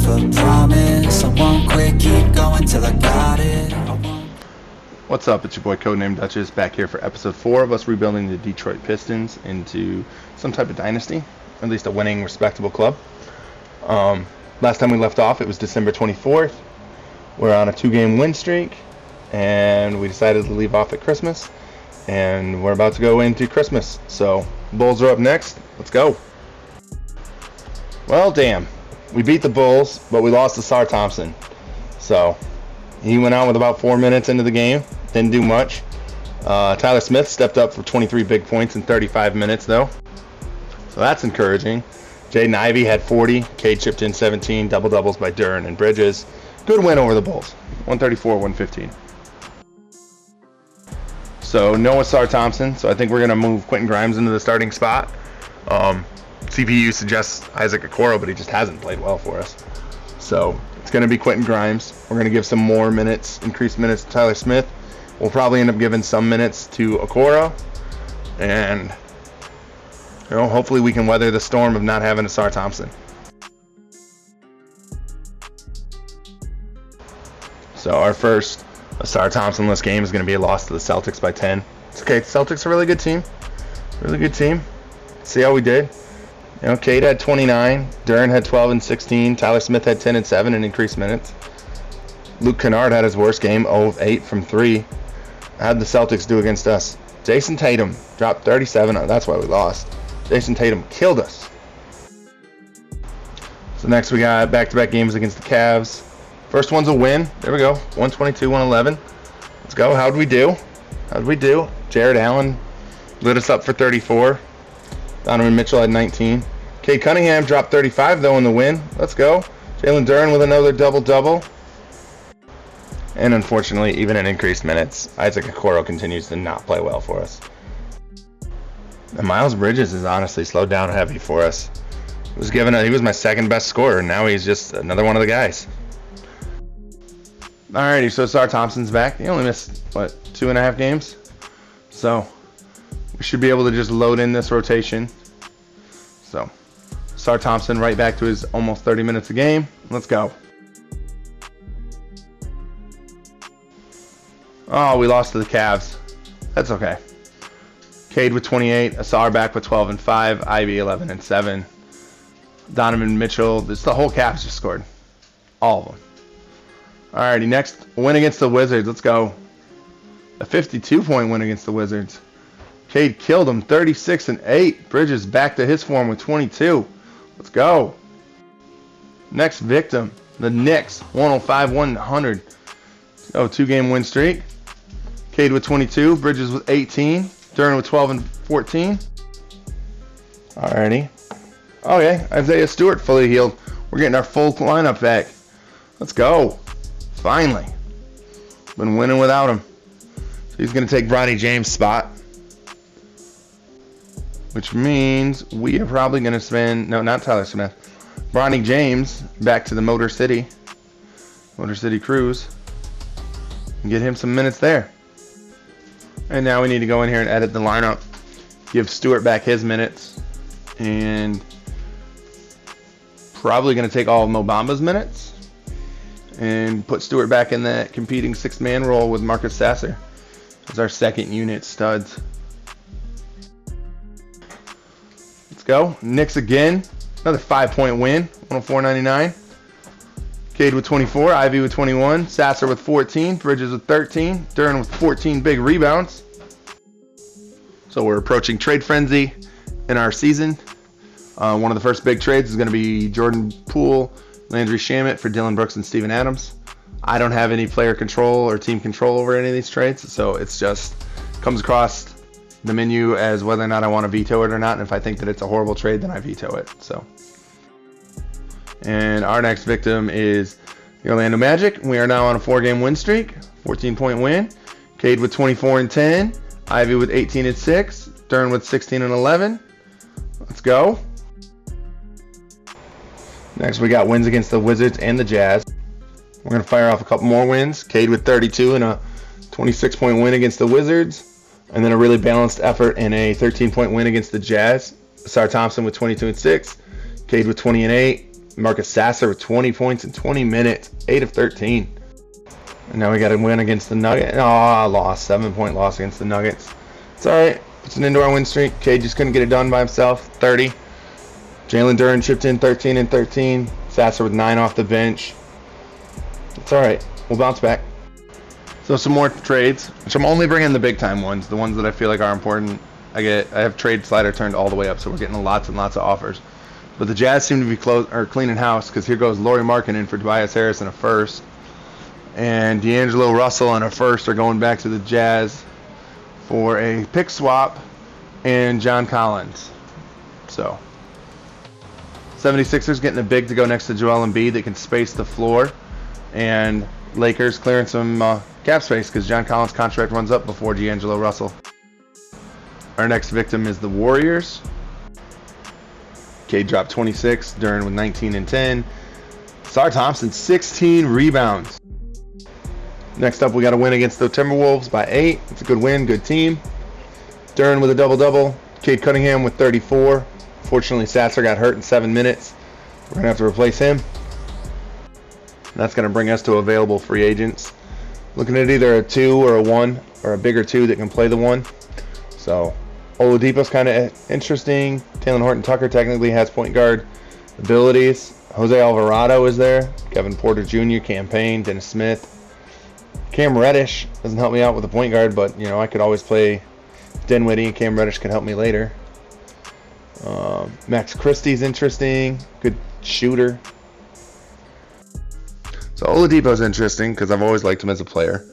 myself a promise. I won't quit, keep going till I got it. What's up? It's your boy Codename Duchess back here for episode 4 of us rebuilding the Detroit Pistons into some type of dynasty, at least a winning, respectable club. Last time we left off, it was December 24th. We're on a 2-game win streak, and we decided to leave off at Christmas, and we're about to go into Christmas. So, Bulls are up next. Let's go. Well, damn. We beat the Bulls, but we lost to Sar Thompson. So, he went out with about 4 minutes into the game. Didn't do much. Tyler Smith stepped up for 23 big points in 35 minutes, though. So that's encouraging. Jaden Ivey had 40. Cade chipped in 17. Double-doubles by Duren and Bridges. Good win over the Bulls. 134-115. So, no Sar Thompson. So I think we're going to move Quentin Grimes into the starting spot. CPU suggests Isaac Okoro, but he just hasn't played well for us. So it's going to be Quentin Grimes. We're going to give some more minutes, increased minutes to Tyler Smith. We'll probably end up giving some minutes to Okoro. And hopefully we can weather the storm of not having a Sar Thompson. So our first Sar Thompson-less game is going to be a loss to the Celtics by 10. It's okay. The Celtics are a really good team. Really good team. See how we did. Cade had 29. Duren had 12 and 16. Tyler Smith had 10 and 7 in increased minutes. Luke Kennard had his worst game, 0 of 8 from 3. How'd the Celtics do against us? Jason Tatum dropped 37. That's why we lost. Jason Tatum killed us. So next we got back-to-back games against the Cavs. First one's a win. There we go. 122-111. Let's go. How'd we do? Jared Allen lit us up for 34. Donovan Mitchell had 19. Cade Cunningham dropped 35 though in the win. Let's go. Jalen Duren with another double-double. And unfortunately, even in increased minutes, Isaac Okoro continues to not play well for us. And Miles Bridges is honestly slowed down heavy for us. He was my second best scorer, and now he's just another one of the guys. Alrighty, so Sar Thompson's back. He only missed, 2.5 games? So, we should be able to just load in this rotation. So, Sar Thompson right back to his almost 30 minutes a game. Let's go. Oh, we lost to the Cavs. That's okay. Cade with 28. Asar back with 12 and 5. Ivy 11 and 7. Donovan Mitchell. The whole Cavs just scored. All of them. Alrighty, next win against the Wizards. Let's go. A 52-point win against the Wizards. Cade killed him 36 and 8. Bridges back to his form with 22. Let's go. Next victim, the Knicks. 105-100. Oh, 2-game win streak. Cade with 22. Bridges with 18. Duren with 12 and 14. Alrighty. Okay, Isaiah Stewart fully healed. We're getting our full lineup back. Let's go. Finally. Been winning without him. So he's going to take Bronny James' spot. Which means we are probably going to spend... No, not Tyler Smith. Bronny James back to the Motor City Cruise. And get him some minutes there. And now we need to go in here and edit the lineup. Give Stewart back his minutes. And probably going to take all of Mo Bamba's minutes. And put Stewart back in that competing 6-man role with Marcus Sasser as our second unit studs. Let's go. Knicks again. Another 5-point win. 104-99. Cade with 24. Ivy with 21. Sasser with 14. Bridges with 13. Duren with 14 big rebounds. So we're approaching trade frenzy in our season. One of the first big trades is going to be Jordan Poole, Landry Shamet for Dylan Brooks and Steven Adams. I don't have any player control or team control over any of these trades, so it's just comes across the menu as whether or not I want to veto it or not. And if I think that it's a horrible trade, then I veto it. So, and our next victim is the Orlando Magic. We are now on a 4-game win streak, 14-point win. Cade with 24 and 10. Ivy with 18 and 6. Duren with 16 and 11. Let's go. Next, we got wins against the Wizards and the Jazz. We're going to fire off a couple more wins. Cade with 32 and a 26-point win against the Wizards. And then a really balanced effort in a 13-point win against the Jazz. Sar Thompson with 22 and 6. Cade with 20 and 8. Marcus Sasser with 20 points in 20 minutes, 8 of 13. And now we got to win against the Nuggets. Oh, I lost. 7-point loss against the Nuggets. It's all right. It's an indoor win streak. Cade just couldn't get it done by himself. 30. Jalen Duren chipped in 13 and 13. Sasser with 9 off the bench. It's all right. We'll bounce back. So some more trades, which I'm only bringing the big time ones, the ones that I feel like are important. I have trade slider turned all the way up, so we're getting lots and lots of offers. But the Jazz seem to be cleaning house, because here goes Lauri Markkanen for Tobias Harris and a first. And D'Angelo Russell and a first are going back to the Jazz for a pick swap and John Collins. So 76ers getting a big to go next to Joel Embiid that can space the floor. And Lakers clearing some cap space because John Collins' contract runs up before D'Angelo Russell. Our next victim is the Warriors. Cade dropped 26, Duren with 19 and 10. Sar Thompson, 16 rebounds. Next up, we got a win against the Timberwolves by 8. It's a good win, good team. Duren with a double-double. Cade Cunningham with 34. Fortunately, Sasser got hurt in 7 minutes. We're going to have to replace him. That's going to bring us to available free agents. Looking at either a 2 or a 1, or a bigger 2 that can play the 1. So, Oladipo's kind of interesting. Talen Horton-Tucker technically has point guard abilities. Jose Alvarado is there. Kevin Porter Jr., Campaign, Dennis Smith. Cam Reddish doesn't help me out with the point guard, but you know I could always play Dinwiddie, and Cam Reddish can help me later. Max Christie's interesting, good shooter. So Oladipo's interesting because I've always liked him as a player.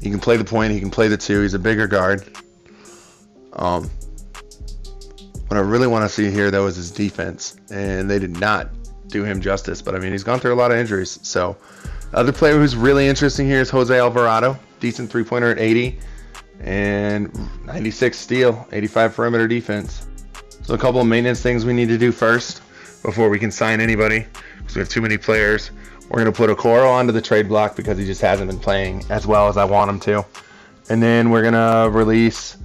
He can play the point, he can play the 2. He's a bigger guard. What I really want to see here though is his defense, and they did not do him justice. But I mean, he's gone through a lot of injuries, so. Other player who's really interesting here is Jose Alvarado. Decent three-pointer at 80 and 96 steal, 85 perimeter defense. So a couple of maintenance things we need to do first before we can sign anybody because we have too many players. We're going to put Okoro onto the trade block because he just hasn't been playing as well as I want him to. And then we're going to release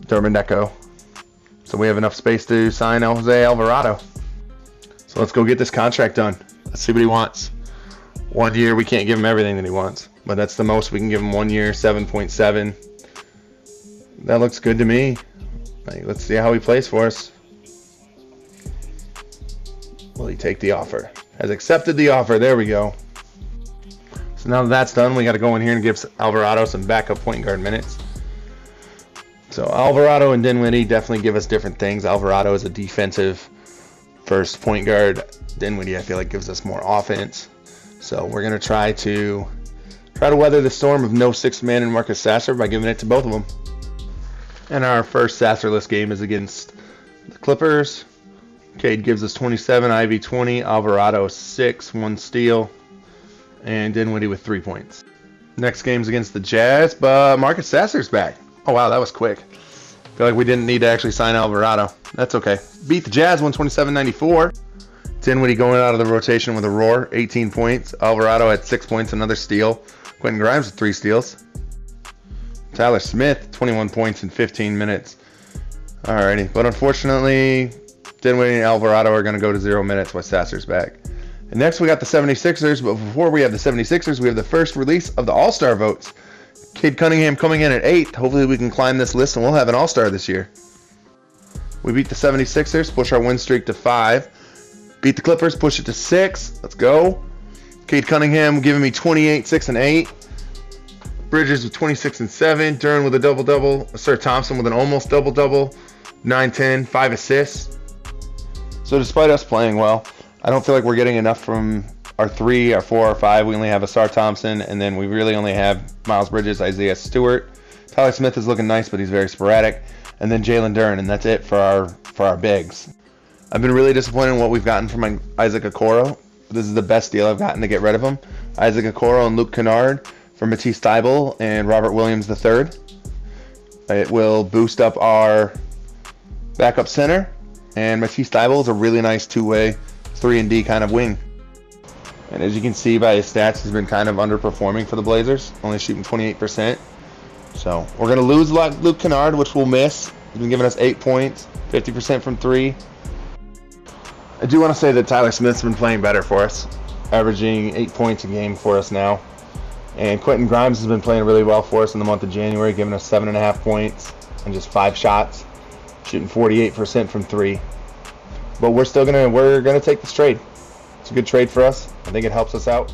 Durban Deco. So we have enough space to sign Jose Alvarado. So let's go get this contract done. Let's see what he wants. 1 year, we can't give him everything that he wants, but that's the most we can give him. 1 year, 7.7. That looks good to me. Let's see how he plays for us. Will he take the offer? Has accepted the offer. There we go. So now that that's done, we got to go in here and give Alvarado some backup point guard minutes. So Alvarado and Dinwiddie definitely give us different things. Alvarado is a defensive first point guard. Dinwiddie, I feel like, gives us more offense. So we're going to try to weather the storm of no sixth man in Marcus Sasser by giving it to both of them. And our first Sasserless game is against the Clippers. Cade gives us 27, Ivy 20, Alvarado 6, 1 steal, and Dinwiddie with 3 points. Next game's against the Jazz, but Marcus Sasser's back. Oh wow, that was quick. Feel like we didn't need to actually sign Alvarado. That's okay. Beat the Jazz 127-94. Dinwiddie going out of the rotation with a roar, 18 points. Alvarado had 6 points, another steal. Quentin Grimes with 3 steals. Tyler Smith, 21 points in 15 minutes. Alrighty, but unfortunately, Dinwiddie and Alvarado are going to go to 0 minutes while Sasser's back. And next we got the 76ers, but before we have the 76ers, we have the first release of the All-Star votes. Cade Cunningham coming in at 8th. Hopefully we can climb this list and we'll have an All-Star this year. We beat the 76ers, push our win streak to 5. Beat the Clippers, push it to 6. Let's go. Cade Cunningham giving me 28, 6, and 8. Bridges with 26 and 7. Duren with a double-double. Sir Thompson with an almost double-double. 9, 10, 5 assists. So despite us playing well, I don't feel like we're getting enough from our 3, our 4, our 5. We only have a Sar Thompson, and then we really only have Miles Bridges, Isaiah Stewart. Tyler Smith is looking nice, but he's very sporadic. And then Jalen Duren, and that's it for our bigs. I've been really disappointed in what we've gotten from Isaac Okoro. This is the best deal I've gotten to get rid of him. Isaac Okoro and Luke Kennard for Matisse Thybulle and Robert Williams III. It will boost up our backup center, and Matisse Thybulle is a really nice two-way 3-and-D kind of wing. And as you can see by his stats, he's been kind of underperforming for the Blazers, only shooting 28%. So we're going to lose Luke Kennard, which we'll miss. He's been giving us 8 points, 50% from 3. I do want to say that Tyler Smith's been playing better for us, averaging 8 points a game for us now. And Quentin Grimes has been playing really well for us in the month of January, giving us 7.5 points and just 5 shots, shooting 48% from 3. But we're gonna take this trade. It's a good trade for us. I think it helps us out.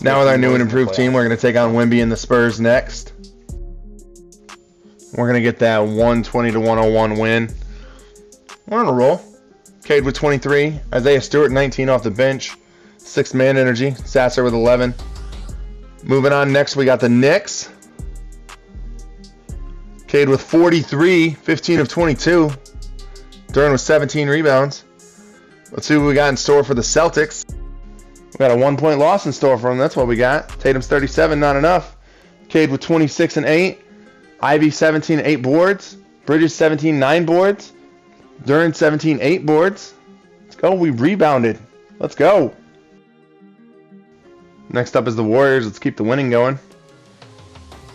Now with our new and improved team, we're gonna take on Wemby and the Spurs next. We're gonna get that 120-101 win. We're on a roll. Cade with 23, Isaiah Stewart 19 off the bench, 6th man energy, Sasser with 11. Moving on, next we got the Knicks. Cade with 43, 15 of 22. Duran with 17 rebounds. Let's see what we got in store for the Celtics. We got a 1-point loss in store for them. That's what we got. Tatum's 37, not enough. Cade with 26 and 8. Ivy 17, 8 boards. Bridges 17, 9 boards. Duran 17, 8 boards. Let's go. We rebounded. Let's go. Next up is the Warriors. Let's keep the winning going.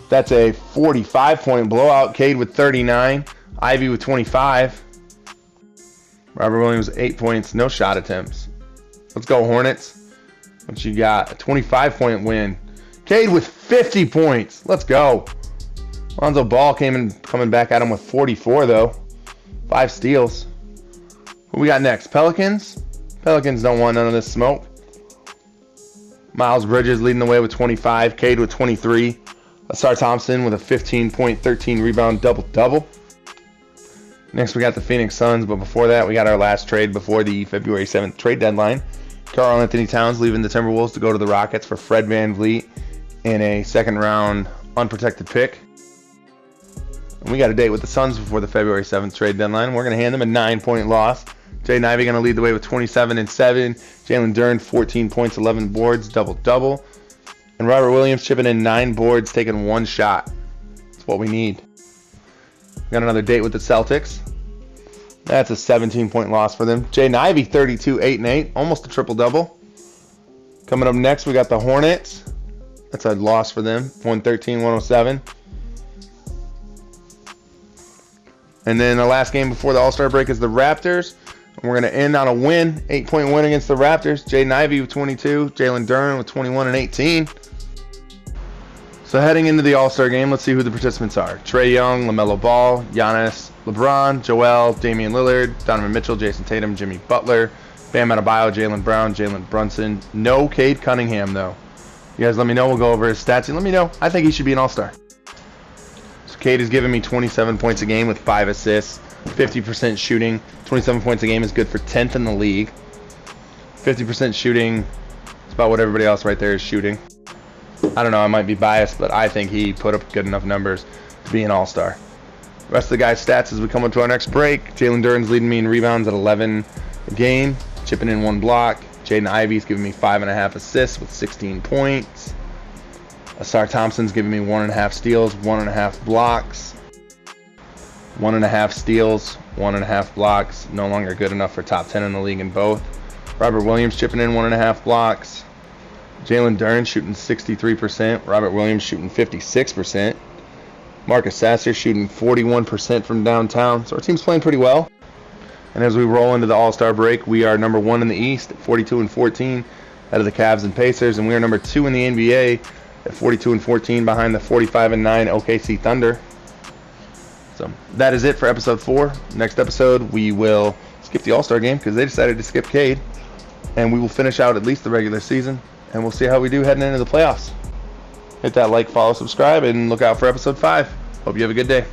That's a 45-point blowout. Cade with 39. Ivy with 25. Robert Williams 8 points. No shot attempts. Let's go, Hornets. What you got? A 25-point win. Cade with 50 points. Let's go. Lonzo Ball coming back at him with 44, though. 5 steals. What we got next? Pelicans. Pelicans don't want none of this smoke. Miles Bridges leading the way with 25. Cade with 23. Asar Thompson with a 15-point, 13 rebound double-double. Next, we got the Phoenix Suns, but before that, we got our last trade before the February 7th trade deadline. Karl Anthony Towns leaving the Timberwolves to go to the Rockets for Fred VanVleet in a second-round unprotected pick. And we got a date with the Suns before the February 7th trade deadline. We're going to hand them a 9-point loss. Jaden Ivey going to lead the way with 27 and 7. Jalen Duran, 14 points, 11 boards, double-double. And Robert Williams chipping in 9 boards, taking 1 shot. That's what we need. We got another date with the Celtics. That's a 17-point loss for them. Jaden Ivey, 32, 8 and 8. Almost a triple-double. Coming up next, we got the Hornets. That's a loss for them. 113-107. And then the last game before the All-Star break is the Raptors. And we're going to end on a win. 8-point win against the Raptors. Jaden Ivey with 22. Jalen Duran with 21 and 18. So heading into the All-Star game, let's see who the participants are. Trae Young, LaMelo Ball, Giannis, LeBron, Joel, Damian Lillard, Donovan Mitchell, Jason Tatum, Jimmy Butler, Bam Adebayo, Jaylen Brown, Jalen Brunson. No Cade Cunningham, though. You guys let me know. We'll go over his stats and let me know. I think he should be an All-Star. So Cade is giving me 27 points a game with 5 assists, 50% shooting. 27 points a game is good for 10th in the league. 50% shooting is about what everybody else right there is shooting. I don't know, I might be biased, but I think he put up good enough numbers to be an All-Star. The rest of the guys' stats as we come up to our next break. Jalen Duran's leading me in rebounds at 11 a game, chipping in 1 block. Jaden Ivey's giving me 5.5 assists with 16 points. Asar Thompson's giving me 1.5 steals, 1.5 blocks. 1.5 steals, 1.5 blocks. No longer good enough for top 10 in the league in both. Robert Williams chipping in 1.5 blocks. Jalen Duran shooting 63%. Robert Williams shooting 56%. Marcus Sasser shooting 41% from downtown. So our team's playing pretty well. And as we roll into the All-Star break, we are number 1 in the East at 42 and 14 out of the Cavs and Pacers. And we are number 2 in the NBA at 42 and 14 behind the 45 and 9 OKC Thunder. So that is it for episode 4. Next episode, we will skip the All-Star game because they decided to skip Cade. And we will finish out at least the regular season. And we'll see how we do heading into the playoffs. Hit that like, follow, subscribe, and look out for episode 5. Hope you have a good day.